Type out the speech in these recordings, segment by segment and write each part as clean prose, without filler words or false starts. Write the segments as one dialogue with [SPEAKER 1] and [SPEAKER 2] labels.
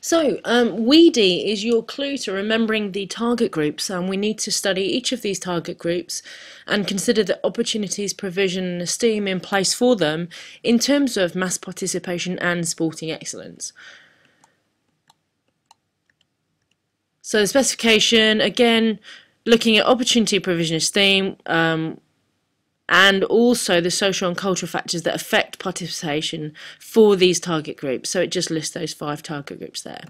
[SPEAKER 1] So, WEEDY is your clue to remembering the target groups, and we need to study each of these target groups and consider the opportunities, provision and esteem in place for them in terms of mass participation and sporting excellence. So the specification, again, looking at opportunity, provision, esteem, and also the social and cultural factors that affect participation for these target groups. So it just lists those 5 target groups there.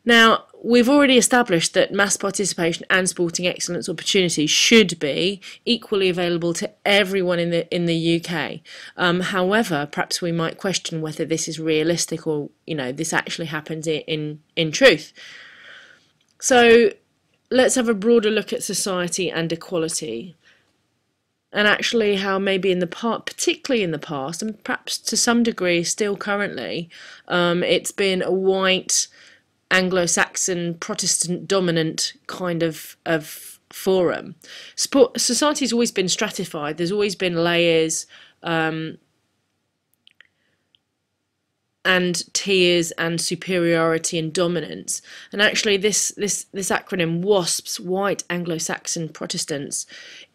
[SPEAKER 1] Now, we've already established that mass participation and sporting excellence opportunities should be equally available to everyone in the UK. However, perhaps we might question whether this is realistic or, this actually happens in truth. So let's have a broader look at society and equality. And actually how maybe in the past, particularly in the past, and perhaps to some degree still currently, it's been a white, Anglo-Saxon, Protestant dominant kind of forum. Society's always been stratified. There's always been layers and tiers and superiority and dominance. And actually this acronym WASPs, White Anglo-Saxon Protestants,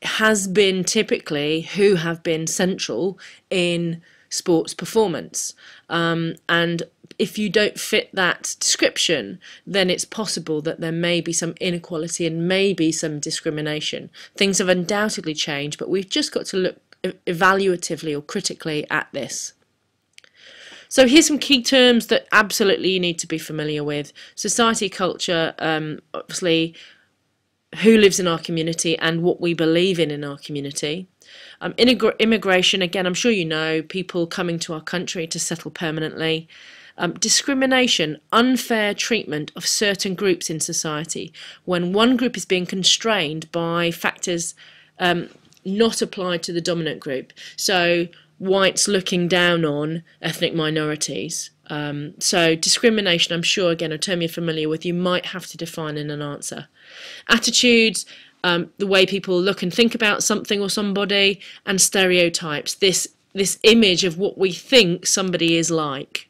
[SPEAKER 1] has been typically who have been central in sports performance. And if you don't fit that description, then it's possible that there may be some inequality and maybe some discrimination. Things have undoubtedly changed, but we've just got to look evaluatively or critically at this. So here's some key terms that absolutely you need to be familiar with. Society, culture, obviously who lives in our community and what we believe in our community. Immigration, again, I'm sure you know, people coming to our country to settle permanently. Discrimination, unfair treatment of certain groups in society. When one group is being constrained by factors not applied to the dominant group. So whites looking down on ethnic minorities. So discrimination, I'm sure, again, a term you're familiar with, you might have to define in an answer. Attitudes, the way people look and think about something or somebody, and stereotypes, this image of what we think somebody is like.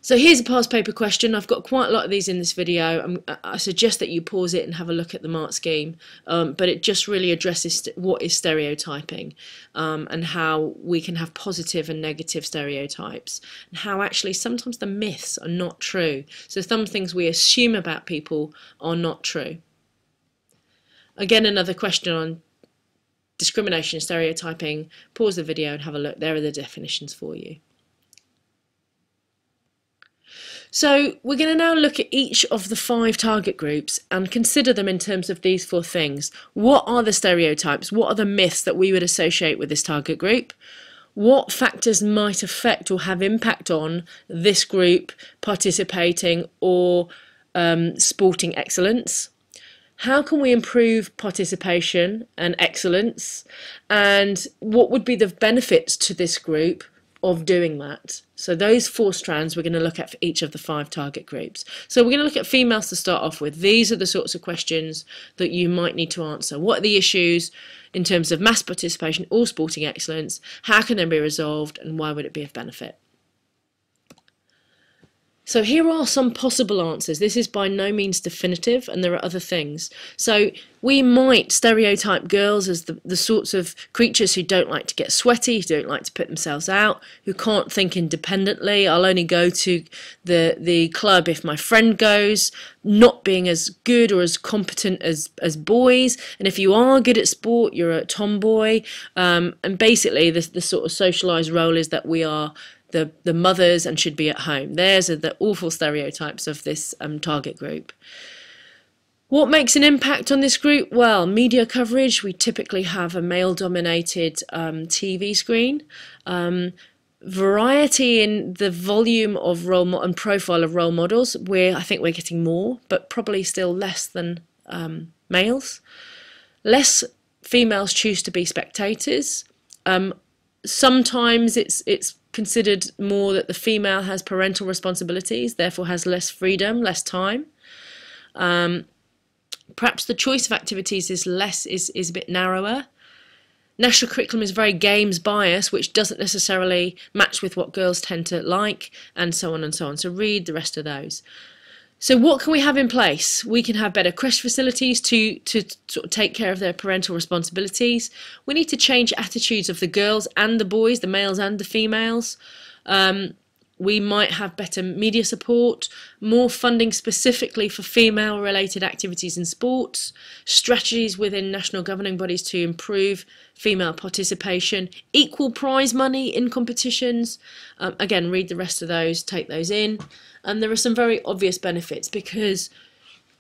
[SPEAKER 1] So here's a past paper question. I've got quite a lot of these in this video. I suggest that you pause it and have a look at the mark scheme, but it just really addresses what is stereotyping and how we can have positive and negative stereotypes, and how actually sometimes the myths are not true. So some things we assume about people are not true. Again, another question on discrimination and stereotyping. Pause the video and have a look. There are the definitions for you. So we're going to now look at each of the 5 target groups and consider them in terms of these 4 things. What are the stereotypes? What are the myths that we would associate with this target group? What factors might affect or have impact on this group participating or sporting excellence? How can we improve participation and excellence? And what would be the benefits to this group of doing that? So those 4 strands we're going to look at for each of the 5 target groups. So we're going to look at females to start off with. These are the sorts of questions that you might need to answer. What are the issues in terms of mass participation or sporting excellence? How can they be resolved, and why would it be of benefit? So here are some possible answers. This is by no means definitive, and there are other things. So we might stereotype girls as the sorts of creatures who don't like to get sweaty, who don't like to put themselves out, who can't think independently. I'll only go to the club if my friend goes, not being as good or as competent as boys. And if you are good at sport, you're a tomboy. And basically the sort of socialised role is that we are the mothers and should be at home. There's the awful stereotypes of this target group. What makes an impact on this group? Well, media coverage. We typically have a male-dominated TV screen. Variety in the volume of role and profile of role models. I think we're getting more, but probably still less than males. Less females choose to be spectators. Sometimes it's considered more that the female has parental responsibilities, therefore has less freedom, less time. Perhaps the choice of activities is a bit narrower. National curriculum is very games biased, which doesn't necessarily match with what girls tend to like, and so on and so on. So read the rest of those. So what can we have in place? We can have better creche facilities to sort of take care of their parental responsibilities. We need to change attitudes of the girls and the boys, the males and the females. We might have better media support, more funding specifically for female-related activities in sports, strategies within national governing bodies to improve female participation, equal prize money in competitions. Again, read the rest of those, take those in. And there are some very obvious benefits, because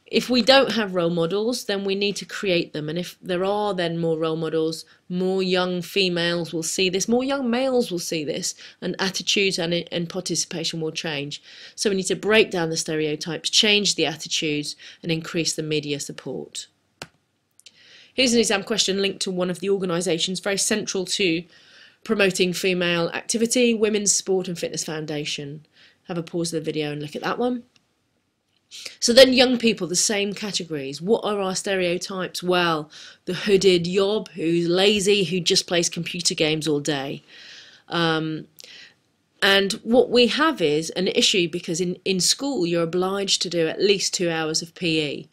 [SPEAKER 1] if we don't have role models, then we need to create them. And if there are then more role models, more young females will see this, more young males will see this, and attitudes and participation will change. So we need to break down the stereotypes, change the attitudes, and increase the media support. Here's an exam question linked to one of the organisations very central to promoting female activity, Women's Sport and Fitness Foundation. Have a pause of the video and look at that one. So then young people, the same categories. What are our stereotypes? Well, the hooded yob who's lazy, who just plays computer games all day. And what we have is an issue, because in school you're obliged to do at least 2 hours of PE.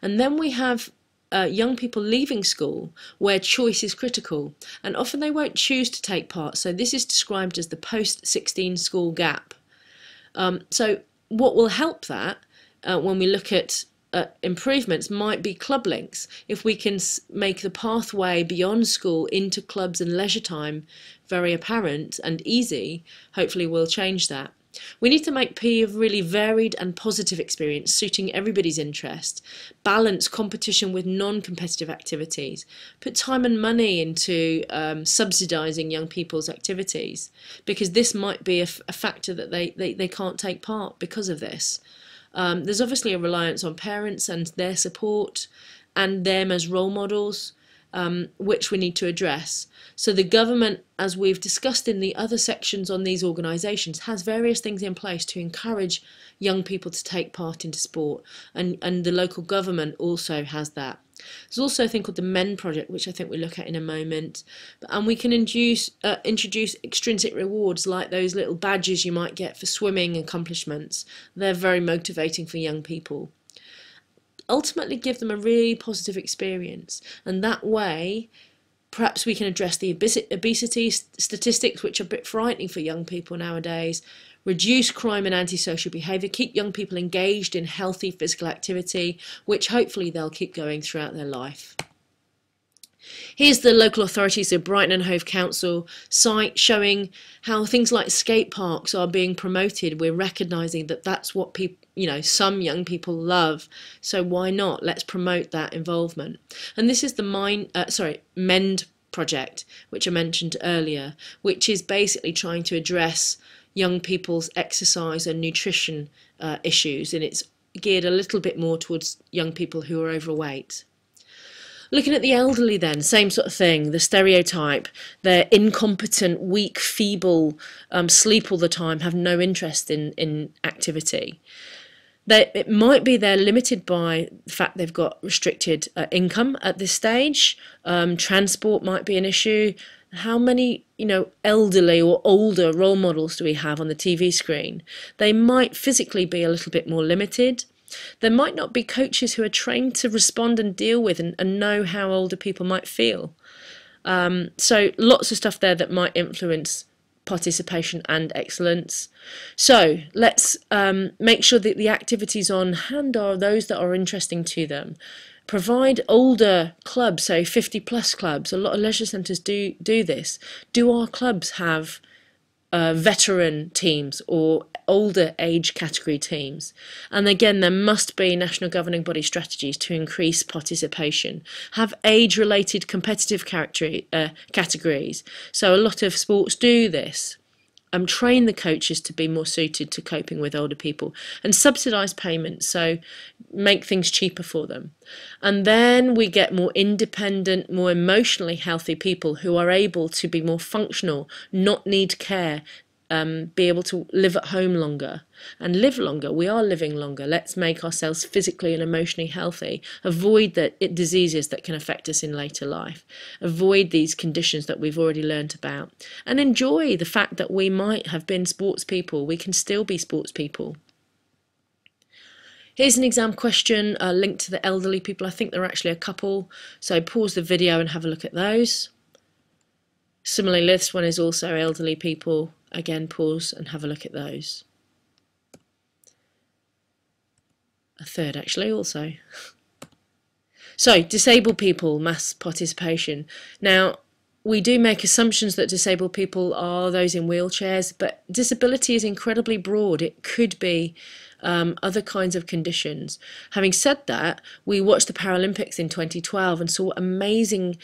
[SPEAKER 1] And then we have young people leaving school where choice is critical, and often they won't choose to take part. So this is described as the post-16 school gap. So what will help that, when we look at improvements, might be club links. If we can make the pathway beyond school into clubs and leisure time very apparent and easy, hopefully we'll change that. We need to make PE a really varied and positive experience, suiting everybody's interest, balance competition with non-competitive activities, put time and money into subsidising young people's activities, because this might be a factor that they can't take part because of this. There's obviously a reliance on parents and their support and them as role models, which we need to address. So the government, as we've discussed in the other sections on these organisations, has various things in place to encourage young people to take part into sport, and the local government also has that. There's also a thing called the MEN project, which I think we'll look at in a moment, and we can introduce extrinsic rewards like those little badges you might get for swimming accomplishments. They're very motivating for young people. Ultimately give them a really positive experience, and that way perhaps we can address the obesity statistics, which are a bit frightening for young people nowadays, reduce crime and antisocial behaviour, keep young people engaged in healthy physical activity, which hopefully they'll keep going throughout their life. Here's the local authorities of Brighton and Hove Council site showing how things like skate parks are being promoted. We're recognising that that's what people, some young people love. So why not? Let's promote that involvement. And this is the MEND project, which I mentioned earlier, which is basically trying to address young people's exercise and nutrition issues, and it's geared a little bit more towards young people who are overweight. Looking at the elderly then, same sort of thing, the stereotype. They're incompetent, weak, feeble, sleep all the time, have no interest in activity. It might be they're limited by the fact they've got restricted income at this stage. Transport might be an issue. How many, elderly or older role models do we have on the TV screen? They might physically be a little bit more limited. There might not be coaches who are trained to respond and deal with and know how older people might feel. So lots of stuff there that might influence participation and excellence. So let's make sure that the activities on hand are those that are interesting to them. Provide older clubs, so 50+ clubs. A lot of leisure centres do this. Do our clubs have veteran teams or older age category teams? And again, there must be national governing body strategies to increase participation. Have age-related competitive categories. So a lot of sports do this. Train the coaches to be more suited to coping with older people, and subsidise payments, so make things cheaper for them. And then we get more independent, more emotionally healthy people who are able to be more functional, not need care, be able to live at home longer and live longer. We are living longer. Let's make ourselves physically and emotionally healthy. Avoid diseases that can affect us in later life. Avoid these conditions that we've already learned about. And enjoy the fact that we might have been sports people. We can still be sports people. Here's an exam question linked to the elderly people. I think there are actually a couple. So pause the video and have a look at those. Similarly, this one is also elderly people. Again, pause and have a look at those. A third actually also. So, disabled people, mass participation. Now, we do make assumptions that disabled people are those in wheelchairs, but disability is incredibly broad. It could be other kinds of conditions. Having said that, we watched the Paralympics in 2012 and saw amazing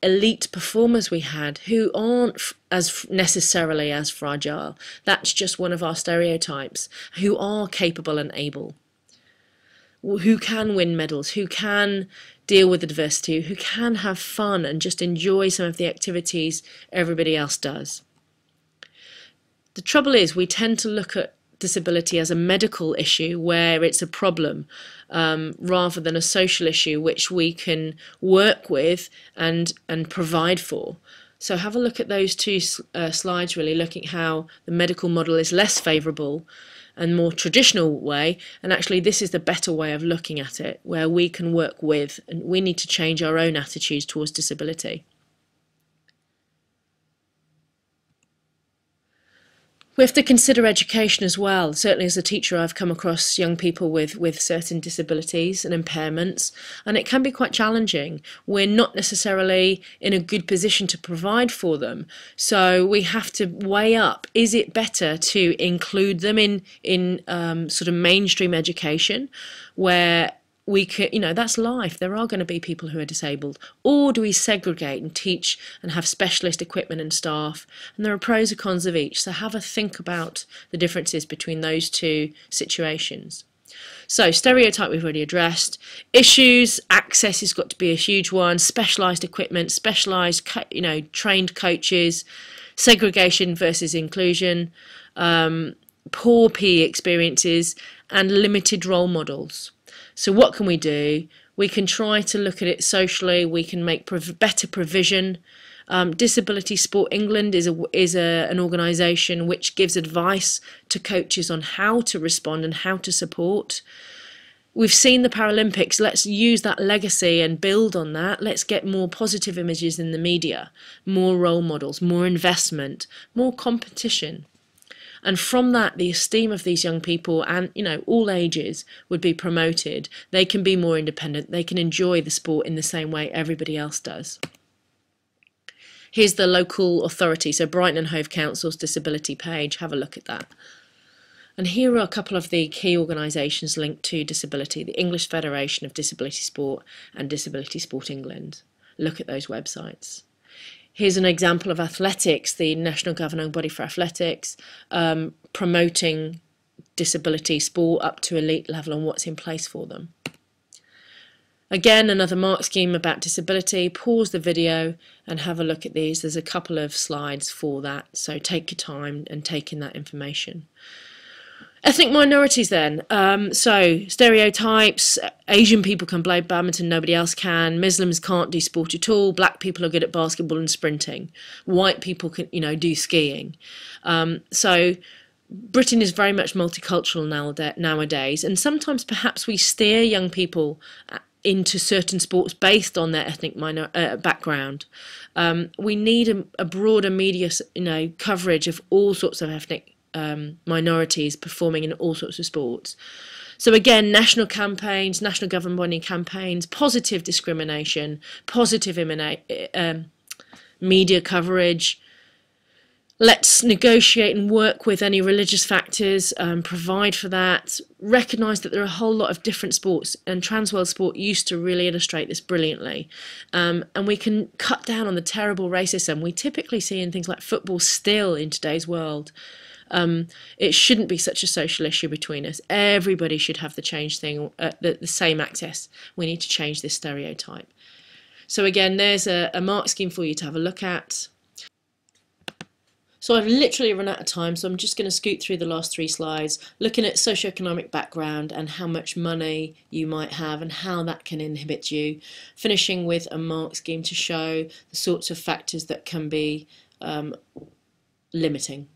[SPEAKER 1] elite performers we had who aren't as necessarily as fragile. That's just one of our stereotypes, who are capable and able, who can win medals, who can deal with adversity, who can have fun and just enjoy some of the activities everybody else does. The trouble is we tend to look at disability as a medical issue where it's a problem, rather than a social issue which we can work with and provide for. So have a look at those two slides, really looking at how the medical model is less favourable and more traditional way, and actually this is the better way of looking at it, where we can work with, and we need to change our own attitudes towards disability. We have to consider education as well. Certainly as a teacher I've come across young people with certain disabilities and impairments, and it can be quite challenging. We're not necessarily in a good position to provide for them, so we have to weigh up, is it better to include them in sort of mainstream education where we could, that's life. There are going to be people who are disabled. Or do we segregate and teach and have specialist equipment and staff? And there are pros and cons of each. So have a think about the differences between those two situations. So stereotype we've already addressed. Issues, access has got to be a huge one. Specialised equipment, specialised, trained coaches, segregation versus inclusion, poor PE experiences, and limited role models. So what can we do? We can try to look at it socially. We can make better provision. Disability Sport England is an organisation which gives advice to coaches on how to respond and how to support. We've seen the Paralympics. Let's use that legacy and build on that. Let's get more positive images in the media, more role models, more investment, more competition. And from that, the esteem of these young people and, all ages would be promoted. They can be more independent. They can enjoy the sport in the same way everybody else does. Here's the local authority, so Brighton and Hove Council's disability page. Have a look at that. And here are a couple of the key organisations linked to disability, the English Federation of Disability Sport and Disability Sport England. Look at those websites. Here's an example of athletics, the national governing body for athletics, promoting disability sport up to elite level and what's in place for them. Again, another mark scheme about disability. Pause the video and have a look at these. There's a couple of slides for that, so take your time and take in that information. Ethnic minorities then, so stereotypes, Asian people can play badminton, nobody else can, Muslims can't do sport at all, black people are good at basketball and sprinting, white people can, do skiing. So Britain is very much multicultural nowadays, and sometimes perhaps we steer young people into certain sports based on their ethnic background. We need a broader media coverage of all sorts of ethnic minorities performing in all sorts of sports. So again, national campaigns, national governing body campaigns, positive discrimination, positive media coverage. Let's negotiate and work with any religious factors, provide for that, recognise that there are a whole lot of different sports, and Transworld Sport used to really illustrate this brilliantly. And we can cut down on the terrible racism we typically see in things like football still in today's world. It shouldn't be such a social issue between us. Everybody should have the same access. We need to change this stereotype. So again, there's a mark scheme for you to have a look at. So I've literally run out of time, so I'm just going to scoot through the last 3 slides, looking at socioeconomic background and how much money you might have and how that can inhibit you, finishing with a mark scheme to show the sorts of factors that can be limiting.